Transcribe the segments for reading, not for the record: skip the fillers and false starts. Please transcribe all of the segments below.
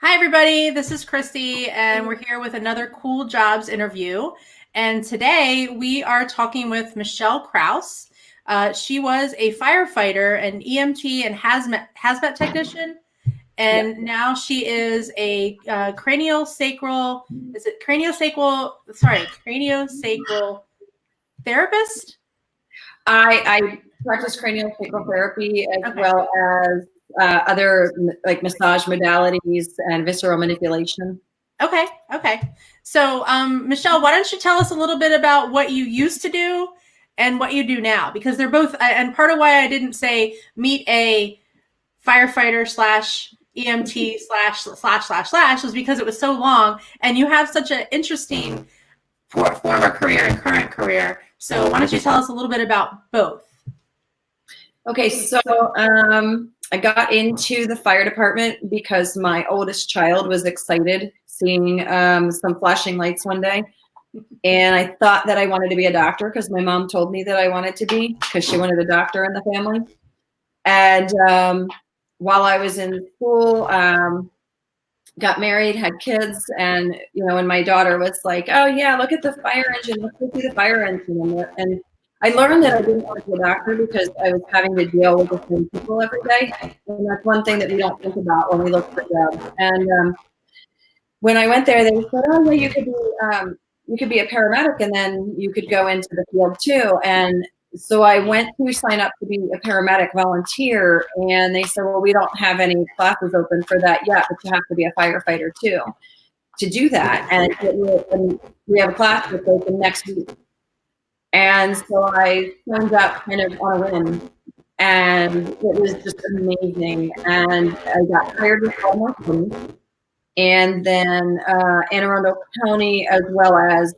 Hi, everybody. This is Christy, and we're here with another Cool Jobs interview. And today we are talking with Michelle Krause. She was a firefighter, an EMT and HazMat technician, and now she is a craniosacral. Is it craniosacral? Sorry, craniosacral therapist. I practice craniosacral therapy as well as other like massage modalities and visceral manipulation. Okay. So, Michelle, why don't you tell us a little bit about what you used to do and what you do now? Because they're both, and part of why I didn't say meet a firefighter slash EMT slash was because it was so long, and you have such an interesting former career and current career. So, why don't you tell us a little bit about both? Okay, so I got into the fire department because my oldest child was excited seeing some flashing lights one day. And I thought that I wanted to be a doctor because my mom told me that I wanted to be, because she wanted a doctor in the family. And while I was in school, got married, had kids, and when my daughter was like, "Oh yeah, look at the fire engine, let's go see the fire engine," and I learned that I didn't want to be a doctor because I was having to deal with the same people every day, and that's one thing that we don't think about when we look for jobs. And when I went there, they said, "Oh yeah, you could be a paramedic, and then you could go into the field too." And so I went to sign up to be a paramedic volunteer, and they said, "Well, we don't have any classes open for that yet, but you have to be a firefighter too to do that." And we have a class that's open next week. And so I signed up kind of on a whim, and it was just amazing. And I got hired with Baltimore and then Anne Arundel County, as well as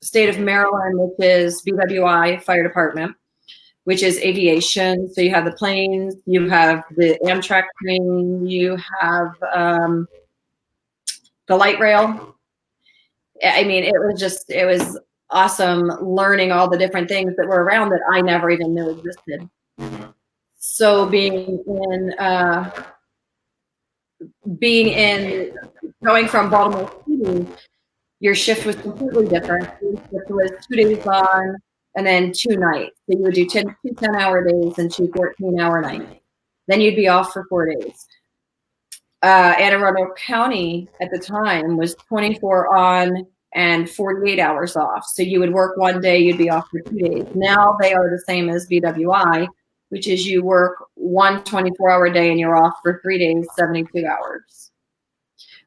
state of Maryland, which is BWI Fire Department, which is aviation. So you have the planes, you have the Amtrak train, you have the light rail. I mean, it was awesome learning all the different things that were around that I never even knew existed. So going from Baltimore City, your shift was completely different. Your shift was 2 days on and then 2 nights. So you would do 2 10-hour days and 2 14-hour nights. Then you'd be off for 4 days. Anne Arundel County at the time was 24 on and 48 hours off. So you would work 1 day, you'd be off for 2 days. Now they are the same as BWI, which is you work 1 24-hour day and you're off for 3 days, 72 hours,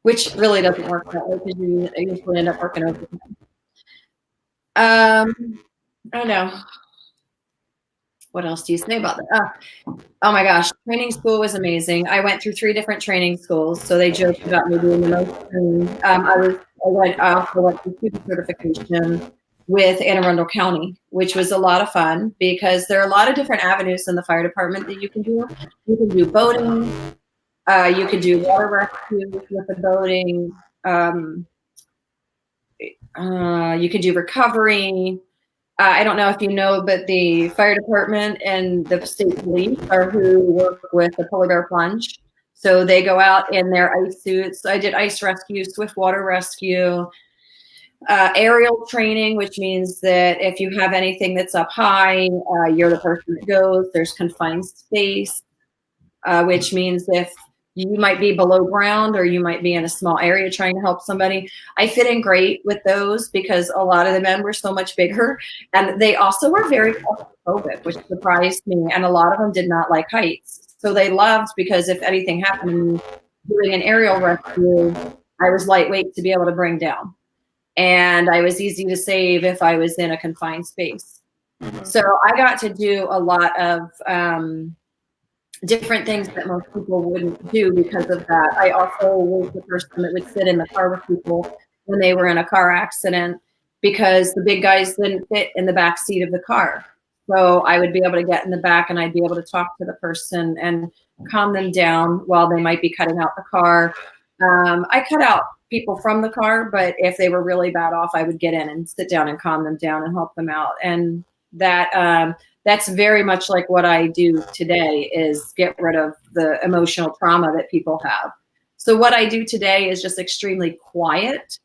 which really doesn't work that way because you usually end up working overtime. I don't know. What else do you say about that? Oh my gosh, training school was amazing. I went through 3 different training schools, so they joked about me doing the most training. I also went through student certification with Anne Arundel County, which was a lot of fun because there are a lot of different avenues in the fire department that you can do. You can do boating, you can do water rescue with the boating, you can do recovery. I don't know if you know, but the fire department and the state police are who work with the polar bear plunge. So they go out in their ice suits. I did ice rescue, swift water rescue, aerial training, which means that if you have anything that's up high, you're the person that goes. There's confined space, which means if you might be below ground or you might be in a small area trying to help somebody. I fit in great with those because a lot of the men were so much bigger, and they also were very claustrophobic, which surprised me. And a lot of them did not like heights. So they loved, because if anything happened to me doing an aerial rescue, I was lightweight to be able to bring down. And I was easy to save if I was in a confined space. So I got to do a lot of different things that most people wouldn't do because of that. I also was the person that would sit in the car with people when they were in a car accident because the big guys didn't fit in the back seat of the car. So I would be able to get in the back and I'd be able to talk to the person and calm them down while they might be cutting out the car. I cut out people from the car, but if they were really bad off, I would get in and sit down and calm them down and help them out. And that's very much like what I do today, is get rid of the emotional trauma that people have. So what I do today is just extremely quiet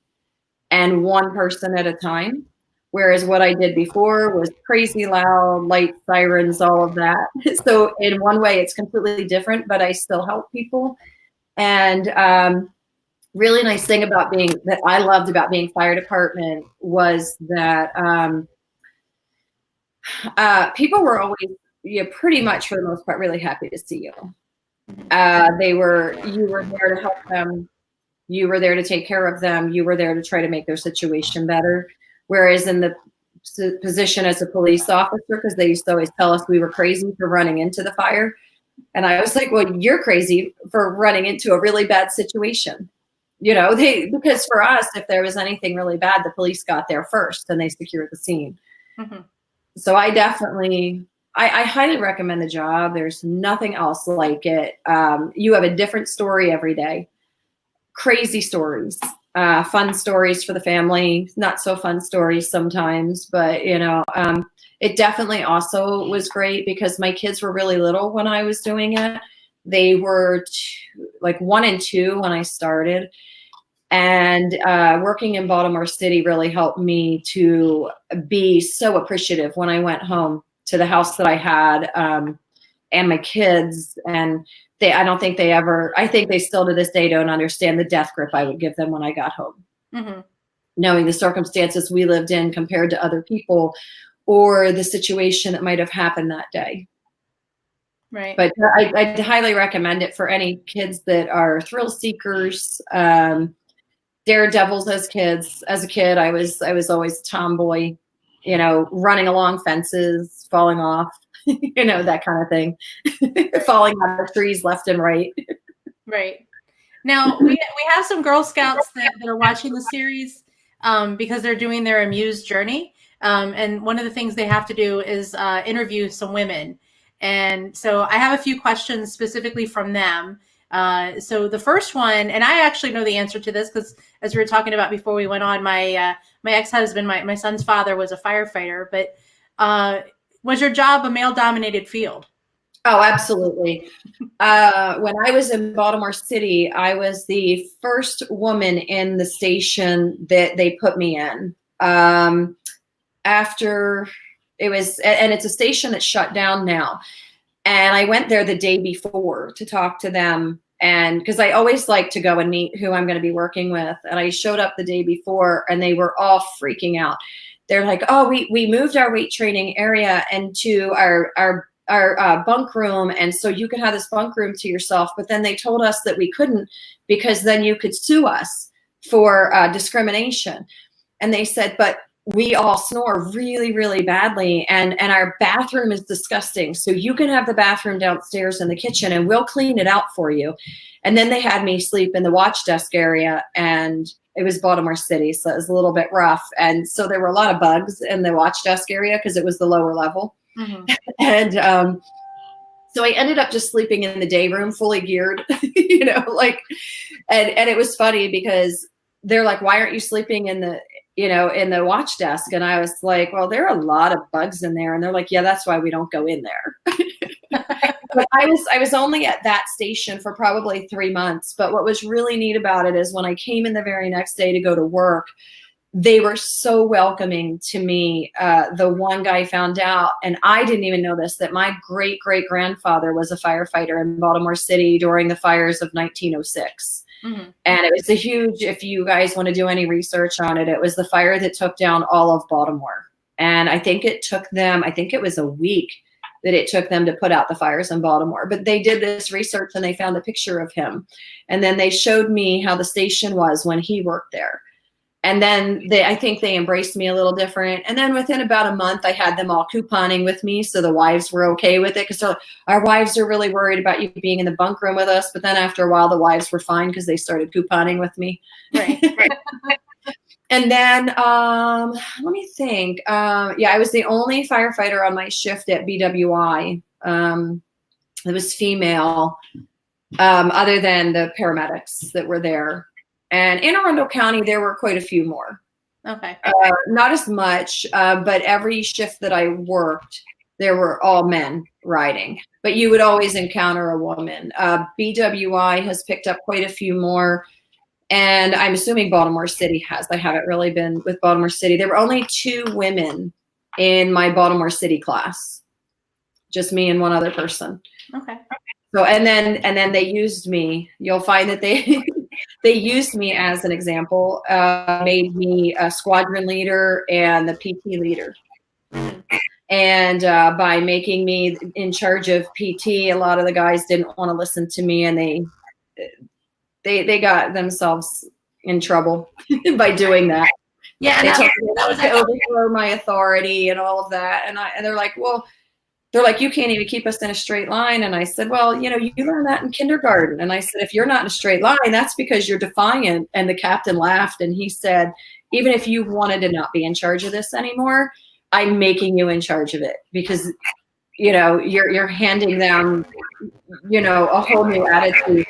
and one person at a time. Whereas what I did before was crazy loud, light sirens, all of that. So in one way, it's completely different, but I still help people. And really nice thing about that I loved about being fire department was that people were always, pretty much for the most part, really happy to see you. You were there to help them. You were there to take care of them. You were there to try to make their situation better. Whereas in the position as a police officer, because they used to always tell us we were crazy for running into the fire. And I was like, well, you're crazy for running into a really bad situation. Because for us, if there was anything really bad, the police got there first and they secured the scene. Mm-hmm. So I definitely, I highly recommend the job. There's nothing else like it. You have a different story every day. Crazy stories, fun stories for the family, not so fun stories sometimes, but it definitely also was great because my kids were really little when I was doing it. They were like 1 and 2 when I started. And working in Baltimore City really helped me to be so appreciative when I went home to the house that I had and my kids. And I think they still to this day don't understand the death grip I would give them when I got home. Mm-hmm. Knowing the circumstances we lived in compared to other people or the situation that might have happened that day. Right. But I'd highly recommend it for any kids that are thrill seekers, daredevils as kids. As a kid, I was always a tomboy, running along fences, falling off, that kind of thing, falling out of trees left and right. Right. Now we have some Girl Scouts that are watching the series because they're doing their Amuse journey. And one of the things they have to do is interview some women. And so I have a few questions specifically from them. So the first one, and I actually know the answer to this because as we were talking about before we went on, my ex-husband, my son's father was a firefighter, but was your job a male-dominated field? Oh, absolutely. When I was in Baltimore City, I was the first woman in the station that they put me in. After it was, and it's a station that's shut down now. And I went there the day before to talk to them. And because I always like to go and meet who I'm going to be working with. And I showed up the day before and they were all freaking out. They're like, oh, we moved our weight training area into our bunk room. And so you could have this bunk room to yourself. But then they told us that we couldn't because then you could sue us for discrimination. And they said, but we all snore really, really badly. And our bathroom is disgusting. So you can have the bathroom downstairs in the kitchen and we'll clean it out for you. And then they had me sleep in the watch desk area and it was Baltimore City. So it was a little bit rough. And so there were a lot of bugs in the watch desk area because it was the lower level. Mm-hmm. And so I ended up just sleeping in the day room fully geared, and it was funny because they're like, why aren't you sleeping in the watch desk? And I was like, well, there are a lot of bugs in there. And they're like, yeah, that's why we don't go in there. But I was only at that station for probably 3 months. But what was really neat about it is when I came in the very next day to go to work, they were so welcoming to me. The one guy found out, and I didn't even know this, that my great-great-grandfather was a firefighter in Baltimore City during the fires of 1906. Mm-hmm. And it was a huge, if you guys want to do any research on it, it was the fire that took down all of Baltimore. And I think it was a week that it took them to put out the fires in Baltimore. But they did this research and they found a picture of him. And then they showed me how the station was when he worked there. And then I think they embraced me a little different. And then within about a month, I had them all couponing with me. So the wives were okay with it because our wives are really worried about you being in the bunk room with us. But then after a while, the wives were fine because they started couponing with me. Right. And then let me think. I was the only firefighter on my shift at BWI. It was female, other than the paramedics that were there. And in Arundel County, there were quite a few more. Okay. Not as much, but every shift that I worked, there were all men. riding, but you would always encounter a woman. BWI has picked up quite a few more, and I'm assuming Baltimore City has. I haven't really been with Baltimore City. There were only 2 women in my Baltimore City class, just me and one other person. Okay. So, and then they used me. You'll find that they they used me as an example, made me a squadron leader and the PT leader. And by making me in charge of PT, a lot of the guys didn't want to listen to me, and they got themselves in trouble by doing that. Yeah, they told me that was to overthrow my authority and all of that. And they're like, well, you can't even keep us in a straight line. And I said, well, you learn that in kindergarten. And I said, if you're not in a straight line, that's because you're defiant. And the captain laughed, and he said, even if you wanted to not be in charge of this anymore, I'm making you in charge of it, because, you're handing them, a whole new attitude.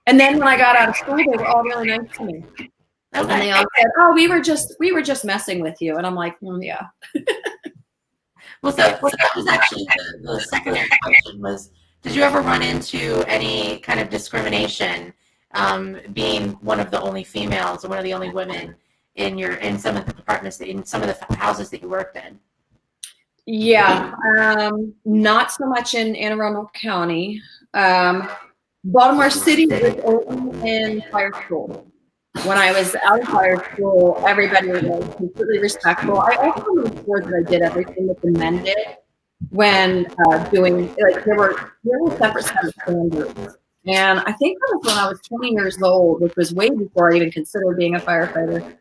And then when I got out of school, they were all really nice to me. Okay. And they all said, oh, we were just messing with you. And I'm like, yeah. Well, so that was actually the secondary question was, did you ever run into any kind of discrimination being one of the only females or one of the only women in some of the departments, in some of the houses that you worked in? Yeah, not so much in Anne Arundel County. Baltimore City was open in fire school. When I was out of fire school, everybody was completely respectful. I also made sure that I did everything that the men did when doing, there were separate set of standards. And I think that was when I was 20 years old, which was way before I even considered being a firefighter.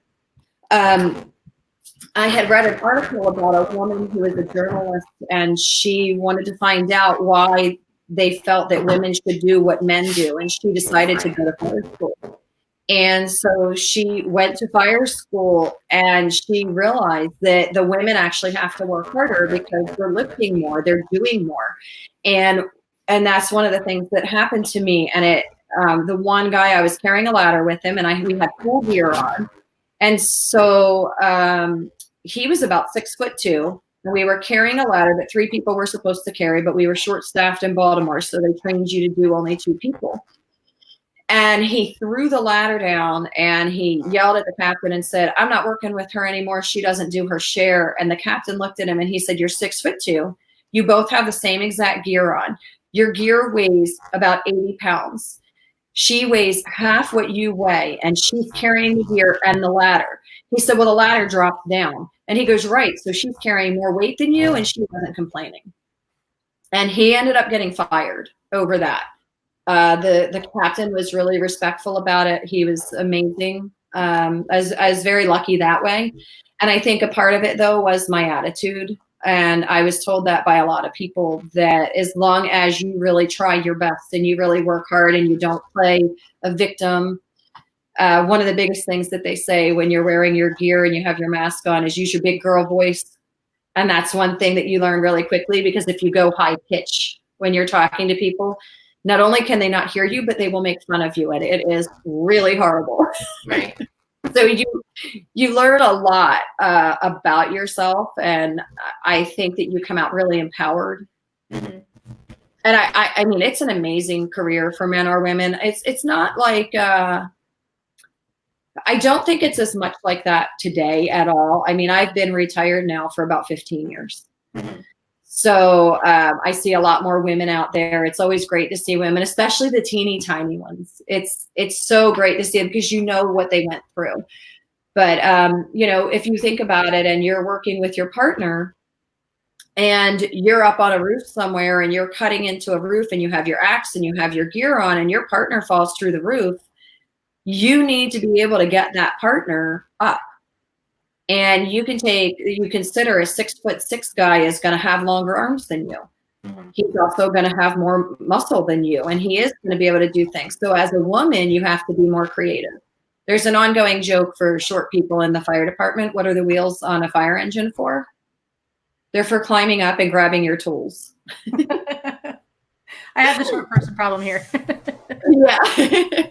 I had read an article about a woman who was a journalist, and she wanted to find out why they felt that women should do what men do. And she decided to go to fire school. And so she went to fire school, and she realized that the women actually have to work harder because they're lifting more, they're doing more. And that's one of the things that happened to me. And the one guy, I was carrying a ladder with him, and we had full gear on. And so he was about 6'2", and we were carrying a ladder that 3 people were supposed to carry, but we were short-staffed in Baltimore, so they trained you to do only 2 people. And he threw the ladder down, and he yelled at the captain and said, I'm not working with her anymore. She doesn't do her share. And the captain looked at him, and he said, you're 6'2". You both have the same exact gear on. Your gear weighs about 80 pounds. She weighs half what you weigh, and she's carrying the gear and the ladder. He said, well, the ladder dropped down. And he goes, right, so she's carrying more weight than you, and she wasn't complaining. And he ended up getting fired over that. The captain was really respectful about it. He was amazing. I was very lucky that way. And I think a part of it, though, was my attitude. And I was told that by a lot of people, that as long as you really try your best and you really work hard and you don't play a victim, one of the biggest things that they say when you're wearing your gear and you have your mask on is use your big girl voice. And that's one thing that you learn really quickly, because if you go high pitch when you're talking to people, not only can they not hear you, but they will make fun of you. And it is really horrible. Right. So you learn a lot about yourself, and I think that you come out really empowered. Mm-hmm. And I mean, it's an amazing career for men or women. It's not like I don't think it's as much like that today at all. I mean, I've been retired now for about 15 years. Mm-hmm. So I see a lot more women out there. It's always great to see women, especially the teeny tiny ones. It's so great to see them because you know what they went through. But, if you think about it and you're working with your partner and you're up on a roof somewhere and you're cutting into a roof and you have your axe and you have your gear on and your partner falls through the roof, you need to be able to get that partner up. And you consider a 6'6" guy is going to have longer arms than you. Mm-hmm. He's also going to have more muscle than you, and he is going to be able to do things. So as a woman, you have to be more creative. There's an ongoing joke for short people in the fire department. What are the wheels on a fire engine for? They're for climbing up and grabbing your tools. I have the short person problem here. Yeah.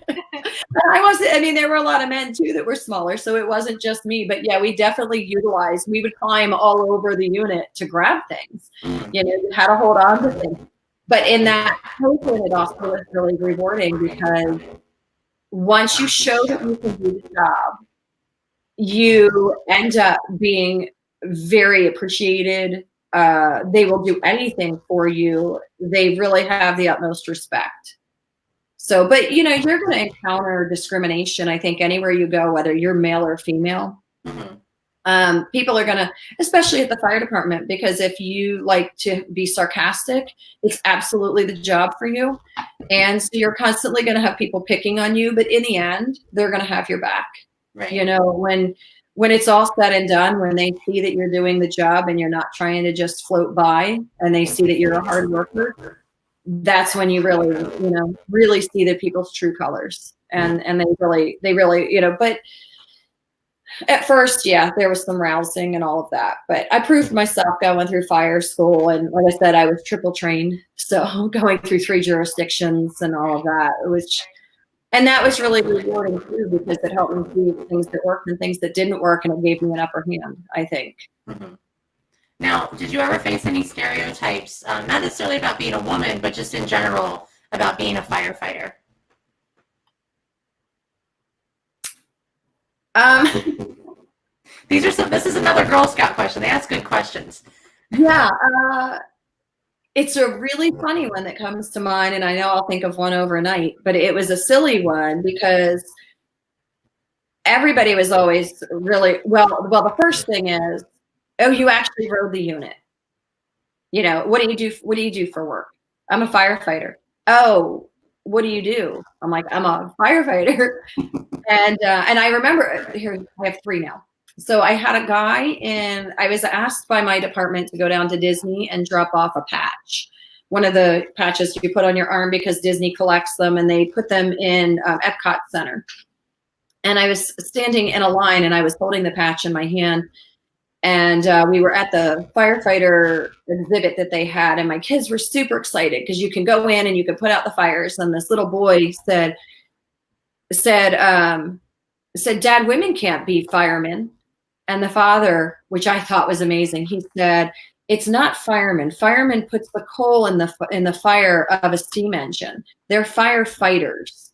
I wasn't, I mean, there were a lot of men too that were smaller, so it wasn't just me, but yeah, we definitely utilized, we would climb all over the unit to grab things, you know, you had to hold on to things. But in that token, it also was really rewarding because once you show that you can do the job, you end up being very appreciated. They will do anything for you. They really have the utmost respect. So, but you know, you're going to encounter discrimination, I think, anywhere you go, whether you're male or female. People are going to, especially at the fire department, because if you like to be sarcastic, it's absolutely the job for you. And so you're constantly going to have people picking on you, but in the end, they're going to have your back. Right. You know, when it's all said and done, when they see that you're doing the job and you're not trying to just float by, and they see that you're a hard worker, that's when you really, you know, really see the people's true colors. And they really, you know, but at first, yeah, there was some rousing and all of that, but I proved myself going through fire school. And like I said, I was triple trained. So going through 3 jurisdictions and all of that, and that was really rewarding too, because it helped me see things that worked and things that didn't work. And it gave me an upper hand, I think. Now, did you ever face any stereotypes, not necessarily about being a woman, but just in general about being a firefighter? This is another Girl Scout question. They ask good questions. Yeah. It's a really funny one that comes to mind, and I know I'll think of one overnight, but it was a silly one because everybody was always really, well, the first thing is, oh, you actually rode the unit. You know, what do you do for work? I'm a firefighter. Oh, what do you do? I'm like, I'm a firefighter. And I remember, here, I have 3 now. So I had a guy, and I was asked by my department to go down to Disney and drop off a patch. One of the patches you put on your arm, because Disney collects them and they put them in Epcot Center. And I was standing in a line and I was holding the patch in my hand. And we were at the firefighter exhibit that they had, and my kids were super excited because you can go in and you can put out the fires. And this little boy said, Dad, women can't be firemen. And the father, which I thought was amazing, he said, it's not firemen. Firemen puts the coal in the fire of a steam engine. They're firefighters.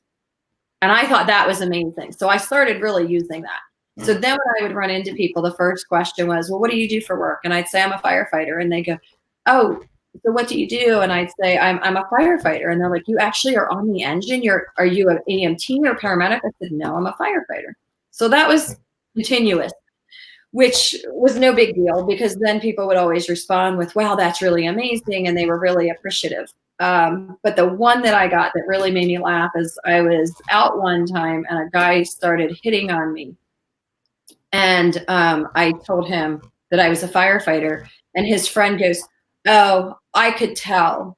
And I thought that was amazing. So I started really using that. So then when I would run into people, the first question was, well, what do you do for work? And I'd say, I'm a firefighter. And they go, oh, so what do you do? And I'd say, I'm a firefighter. And they're like, you actually are on the engine? Are you an EMT or paramedic? I said, no, I'm a firefighter. So that was continuous, which was no big deal, because then people would always respond with, wow, that's really amazing. And they were really appreciative. But the one that I got that really made me laugh is I was out one time and a guy started hitting on me. And I told him that I was a firefighter, and his friend goes, oh, I could tell.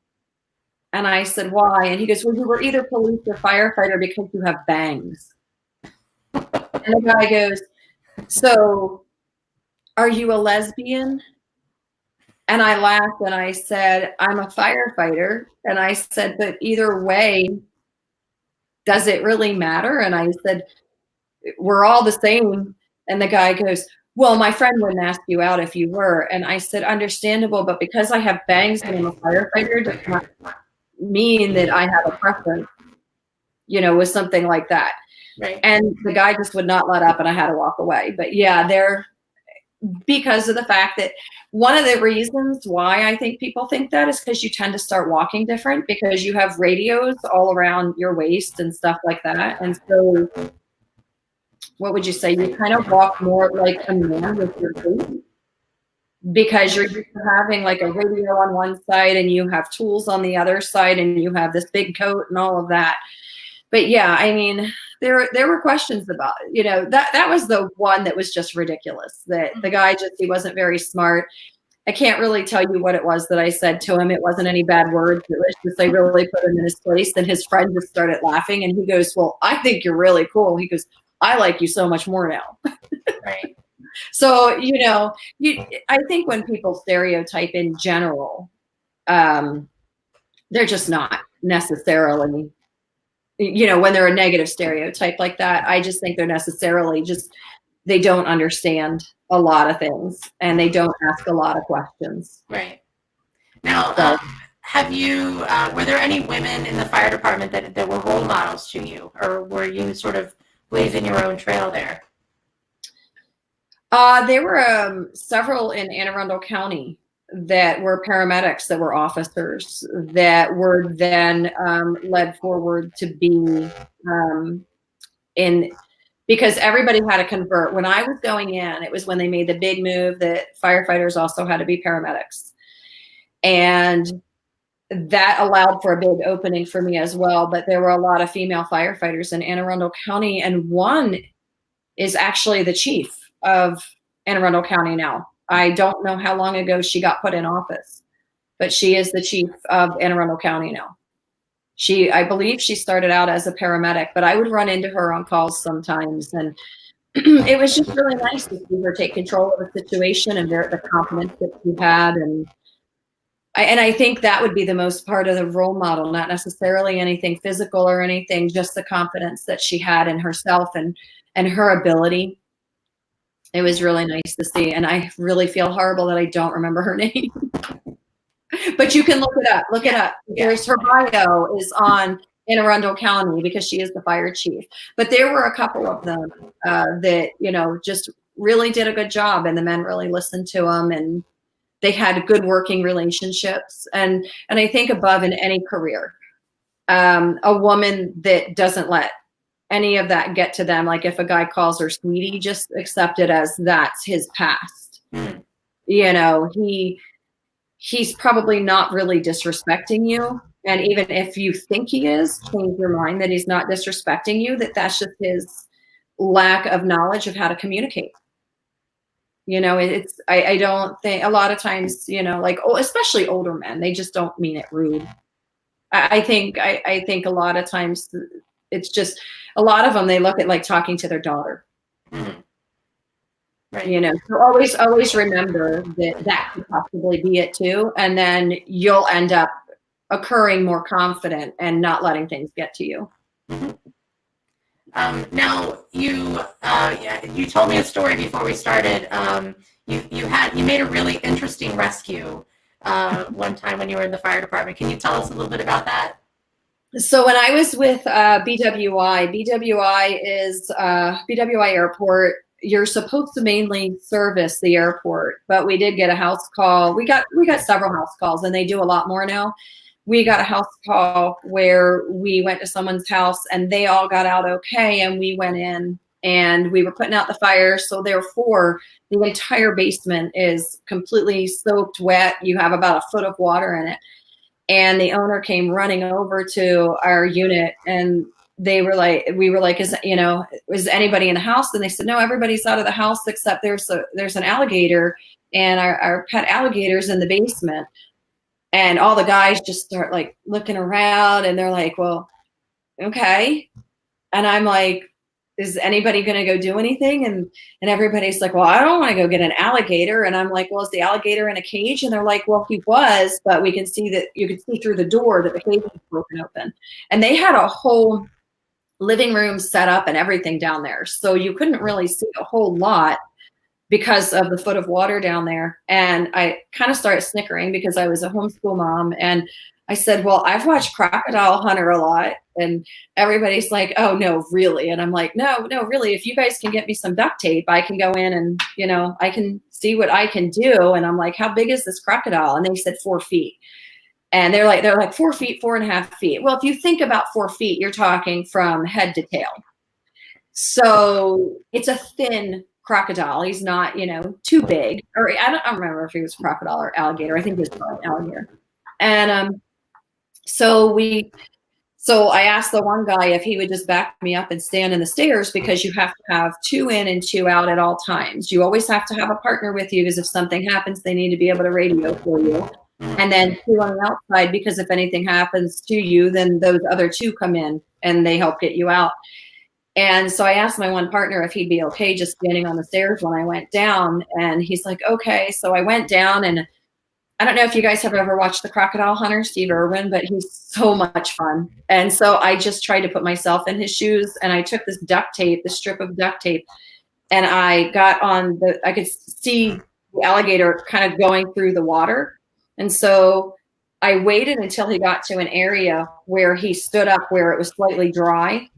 And I said, why? And he goes, well, you were either police or firefighter because you have bangs. And the guy goes, so are you a lesbian? And I laughed and I said, I'm a firefighter. And I said, but either way, does it really matter? And I said, we're all the same. And the guy goes, well, my friend wouldn't ask you out if you were. And I said, understandable, but because I have bangs and I'm a firefighter does not mean that I have a preference, you know, with something like that. Right. And the guy just would not let up, and I had to walk away. But yeah, because of the fact that one of the reasons why I think people think that is because you tend to start walking different, because you have radios all around your waist and stuff like that. And so what would you say? You kind of walk more like a man with your feet, because you're used to having like a radio on one side and you have tools on the other side and you have this big coat and all of that. But yeah, I mean, there were questions about, you know, that was the one that was just ridiculous, that the guy he wasn't very smart. I can't really tell you what it was that I said to him. It wasn't any bad words. It was just, I really put him in his place. And his friend just started laughing, and he goes, well, I think you're really cool. He goes, I like you so much more now. Right. So, you know, I think when people stereotype in general, they're just not necessarily when they're a negative stereotype like that. I just think they're necessarily they don't understand a lot of things and they don't ask a lot of questions. Right. Now, So, were there any women in the fire department that were role models to you, or were you sort of blazing your own trail there? there were several in Anne Arundel County that were paramedics, that were officers, that were then led forward to be because everybody had to convert. When I was going in, it was when they made the big move that firefighters also had to be paramedics. And that allowed for a big opening for me as well. But there were a lot of female firefighters in Anne Arundel County, and one is actually the chief of Anne Arundel County now. I don't know how long ago she got put in office, but she is the chief of Anne Arundel County now. I believe she started out as a paramedic, but I would run into her on calls sometimes, and it was just really nice to see her take control of the situation and the confidence that she had. And I think that would be the most part of the role model, not necessarily anything physical or anything, just the confidence that she had in herself and her ability. It was really nice to see. And I really feel horrible that I don't remember her name. But you can look it up. Look it up. There's her bio is on Anne Arundel County because she is the fire chief. But there were a couple of them that, just really did a good job, and the men really listened to them, and they had good working relationships. And I think above in any career, a woman that doesn't let any of that get to them. Like if a guy calls her sweetie, just accept it as that's his past. He's probably not really disrespecting you. And even if you think he is, change your mind that he's not disrespecting you, that's just his lack of knowledge of how to communicate. I don't think a lot of times, especially older men, they just don't mean it rude. I think a lot of times it's just a lot of them, they look at like talking to their daughter. Right. So always remember that could possibly be it too. And then you'll end up occurring more confident and not letting things get to you. Now you told me a story before we started. You made a really interesting rescue one time when you were in the fire department. Can you tell us a little bit about that? So when I was with BWI is BWI Airport. You're supposed to mainly service the airport, but we did get a house call. We got several house calls, and they do a lot more now. We got a house call where we went to someone's house and they all got out okay, and we went in and we were putting out the fire. So therefore, the entire basement is completely soaked wet. You have about a foot of water in it. And the owner came running over to our unit, and we were like, is anybody in the house? And they said, no, everybody's out of the house except there's an alligator, and our pet alligator's in the basement. And all the guys just start like looking around, and they're like, well, okay. And I'm like, is anybody going to go do anything? And everybody's like, well, I don't want to go get an alligator. And I'm like, well, is the alligator in a cage? And they're like, well, he was, but we can see that you can see through the door that the cage is broken open. And they had a whole living room set up and everything down there. So you couldn't really see a whole lot because of the foot of water down there. And I kind of started snickering because I was a homeschool mom. And I said, well, I've watched Crocodile Hunter a lot. And everybody's like, oh, no, really? And I'm like, no, really. If you guys can get me some duct tape, I can go in and, I can see what I can do. And I'm like, how big is this crocodile? And they said 4 feet. And they're like 4 feet, 4.5 feet. Well, if you think about 4 feet, you're talking from head to tail. So it's a thin crocodile. He's not, too big. Or I don't remember if he was crocodile or alligator. I think he was probably alligator. And so I asked the one guy if he would just back me up and stand in the stairs, because you have to have 2 in and 2 out at all times. You always have to have a partner with you, because if something happens, they need to be able to radio for you. And then 2 on the outside, because if anything happens to you, then those other 2 come in and they help get you out. And so I asked my one partner if he'd be okay just standing on the stairs when I went down. And he's like, okay. So I went down, and I don't know if you guys have ever watched The Crocodile Hunter, Steve Irwin, but he's so much fun. And so I just tried to put myself in his shoes, and I took this duct tape, this strip of duct tape, and I got on I could see the alligator kind of going through the water. And so I waited until he got to an area where he stood up where it was slightly dry.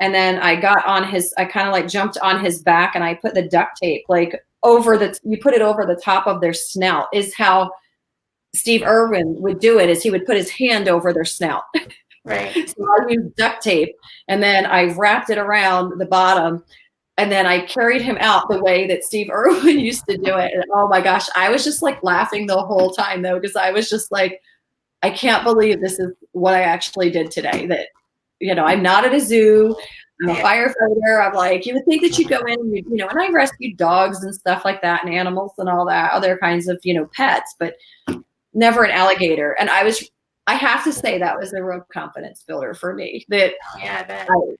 And then I kind of like jumped on his back, and I put the duct tape like you put it over the top of their snout, is how Steve Irwin would do it, is he would put his hand over their snout. Right. So I used duct tape, and then I wrapped it around the bottom, and then I carried him out the way that Steve Irwin used to do it. And oh my gosh, I was just like laughing the whole time though, because I was just like, I can't believe this is what I actually did today. That, I'm not at a zoo. I'm a firefighter. I'm like, you would think that you'd go in and and I rescued dogs and stuff like that, and animals and all that, other kinds of, pets, but never an alligator. And I have to say that was a real confidence builder for me. That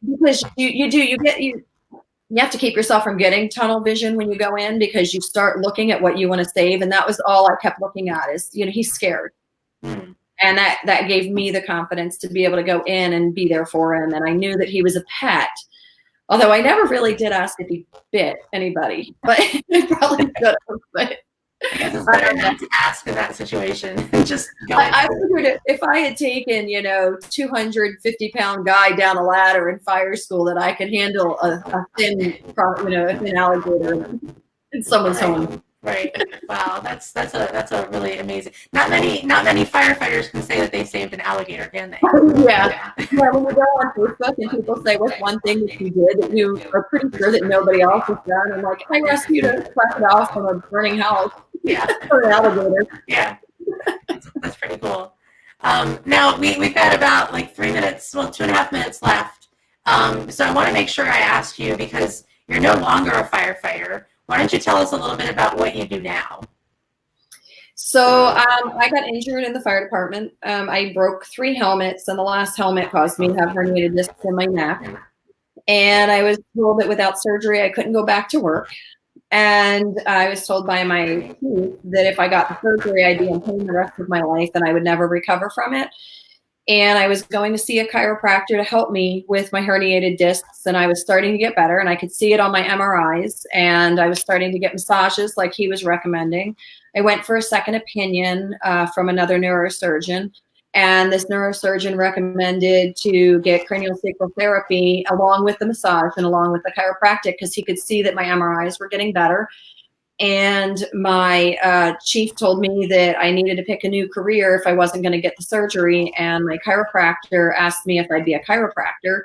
because you have to keep yourself from getting tunnel vision when you go in, because you start looking at what you want to save. And that was all I kept looking at is, he's scared. Mm. And that gave me the confidence to be able to go in and be there for him. And I knew that he was a pet, although I never really did ask if he bit anybody, but I probably could have. But I guess it's better not to ask in that situation. Just go. I figured if I had taken, 250-pound guy down a ladder in fire school, that I could handle a thin alligator in someone's home. Right. Wow. That's a really amazing. Not many firefighters can say that they saved an alligator, can they? Yeah. When you go on Facebook and people say what's one thing that you did that you are pretty sure that nobody else has done, I'm like, I rescued a crocodile from a burning house. Yeah. Or an alligator. Yeah. That's pretty cool. Now we've got about like 3 minutes, 2.5 minutes left. So I want to make sure I ask you, because you're no longer a firefighter. Why don't you tell us a little bit about what you do now? So I got injured in the fire department. I broke 3 helmets, and the last helmet caused me to have herniated discs in my neck. And I was told that without surgery, I couldn't go back to work. And I was told by my chief that if I got the surgery, I'd be in pain the rest of my life and I would never recover from it. And I was going to see a chiropractor to help me with my herniated discs, and I was starting to get better, and I could see it on my MRIs, and I was starting to get massages like he was recommending. I went for a second opinion from another neurosurgeon, and this neurosurgeon recommended to get craniosacral therapy along with the massage and along with the chiropractic, because he could see that my MRIs were getting better. And my chief told me that I needed to pick a new career if I wasn't going to get the surgery. And my chiropractor asked me if I'd be a chiropractor.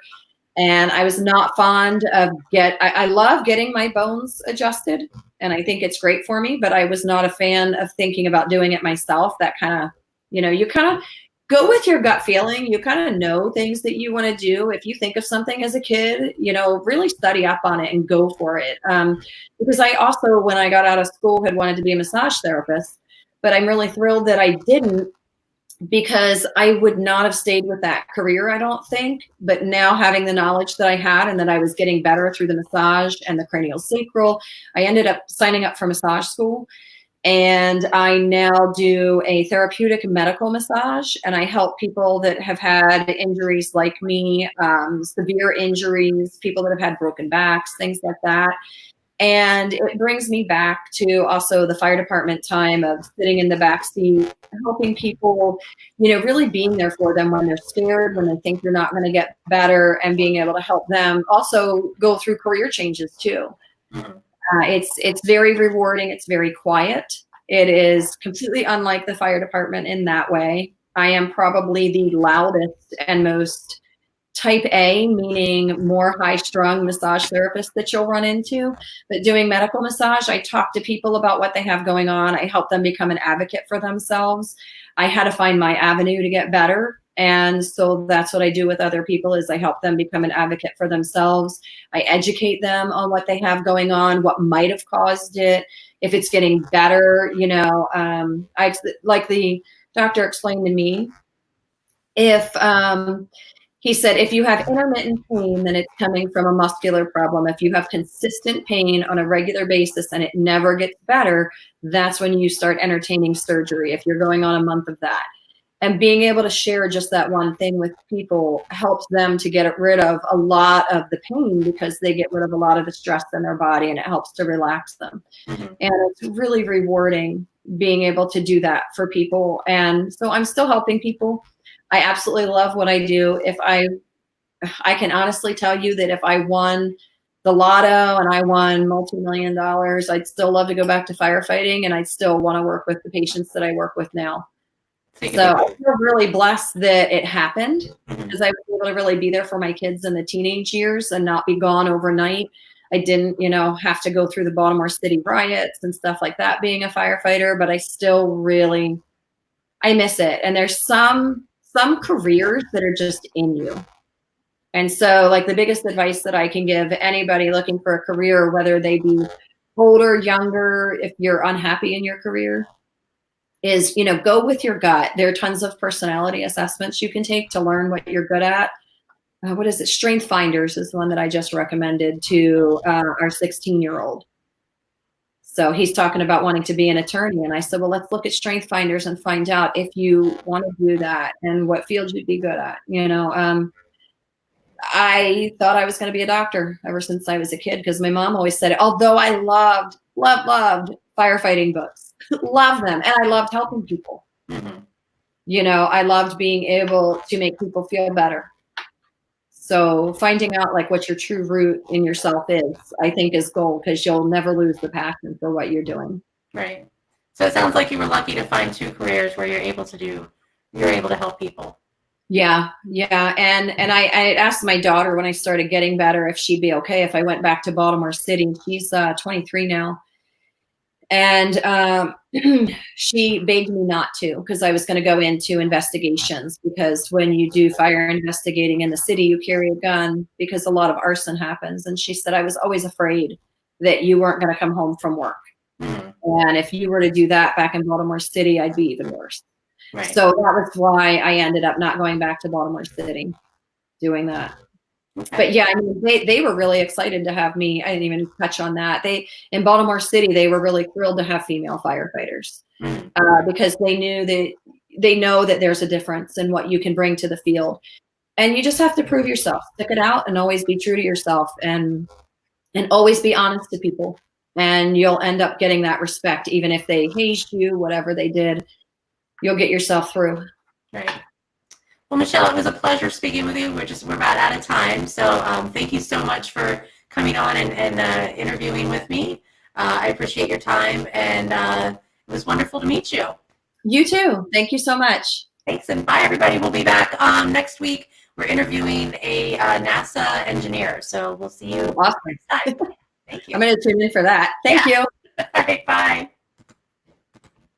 And I was not fond of I love getting my bones adjusted, and I think it's great for me, but I was not a fan of thinking about doing it myself. That kind of, you kind of go with your gut feeling. You kind of know things that you want to do. If you think of something as a kid, really study up on it and go for it. Because I also, when I got out of school, had wanted to be a massage therapist, but I'm really thrilled that I didn't, because I would not have stayed with that career, I don't think. But now, having the knowledge that I had and that I was getting better through the massage and the craniosacral, I ended up signing up for massage school. And I now do a therapeutic medical massage, and I help people that have had injuries like me, severe injuries, people that have had broken backs, things like that. And it brings me back to also the fire department time of sitting in the back seat, helping people, really being there for them when they're scared, when they think they're not going to get better, and being able to help them also go through career changes too. Mm-hmm. It's very rewarding. It's very quiet. It is completely unlike the fire department in that way. I am probably the loudest and most type A, meaning more high-strung massage therapist that you'll run into. But doing medical massage, I talk to people about what they have going on. I help them become an advocate for themselves. I had to find my avenue to get better. And so that's what I do with other people, is I help them become an advocate for themselves. I educate them on what they have going on, what might have caused it, if it's getting better. Like the doctor explained to me, if he said, if you have intermittent pain, then it's coming from a muscular problem. If you have consistent pain on a regular basis and it never gets better, that's when you start entertaining surgery, if you're going on a month of that. And being able to share just that one thing with people helps them to get rid of a lot of the pain, because they get rid of a lot of the stress in their body, and it helps to relax them. And it's really rewarding being able to do that for people. And so I'm still helping people. I absolutely love what I do. If I can honestly tell you that if I won the lotto and I won multi-million dollars, I'd still love to go back to firefighting, and I'd still want to work with the patients that I work with now. So I feel really blessed that it happened, because I was able to really be there for my kids in the teenage years and not be gone overnight. I didn't, have to go through the Baltimore City riots and stuff like that being a firefighter, but I still really, I miss it. And there's some careers that are just in you. And so, like, the biggest advice that I can give anybody looking for a career, whether they be older, younger, if you're unhappy in your career, is, go with your gut. There are tons of personality assessments you can take to learn what you're good at. What is it? Strength Finders is the one that I just recommended to our 16-year-old. So he's talking about wanting to be an attorney. And I said, well, let's look at Strength Finders and find out if you want to do that and what field you'd be good at. I thought I was going to be a doctor ever since I was a kid, because my mom always said it, although I loved firefighting books, loved them. And I loved helping people. I loved being able to make people feel better. So finding out like what your true root in yourself is, I think, is gold, because you'll never lose the passion for what you're doing. Right. So it sounds like you were lucky to find two careers where you're able to help people. Yeah. And I asked my daughter when I started getting better if she'd be okay if I went back to Baltimore City. She's 23 now. And she begged me not to, because I was going to go into investigations, because when you do fire investigating in the city, you carry a gun, because a lot of arson happens. And she said, I was always afraid that you weren't going to come home from work. And if you were to do that back in Baltimore City, I'd be even worse. Right. So that was why I ended up not going back to Baltimore City doing that. Okay. But yeah, I mean, they were really excited to have me. I didn't even touch on that. In Baltimore City, they were really thrilled to have female firefighters, because they know that there's a difference in what you can bring to the field, and you just have to prove yourself, stick it out, and always be true to yourself, and always be honest to people, and you'll end up getting that respect, even if they hazed you, whatever they did, you'll get yourself through. Right. Well, Michelle, it was a pleasure speaking with you. We're about out of time. So thank you so much for coming on and interviewing with me. I appreciate your time, and it was wonderful to meet you. You too. Thank you so much. Thanks, and bye, everybody. We'll be back next week. We're interviewing a NASA engineer. So we'll see you next time. Thank you. I'm going to tune in for that. Thank you. All right, bye.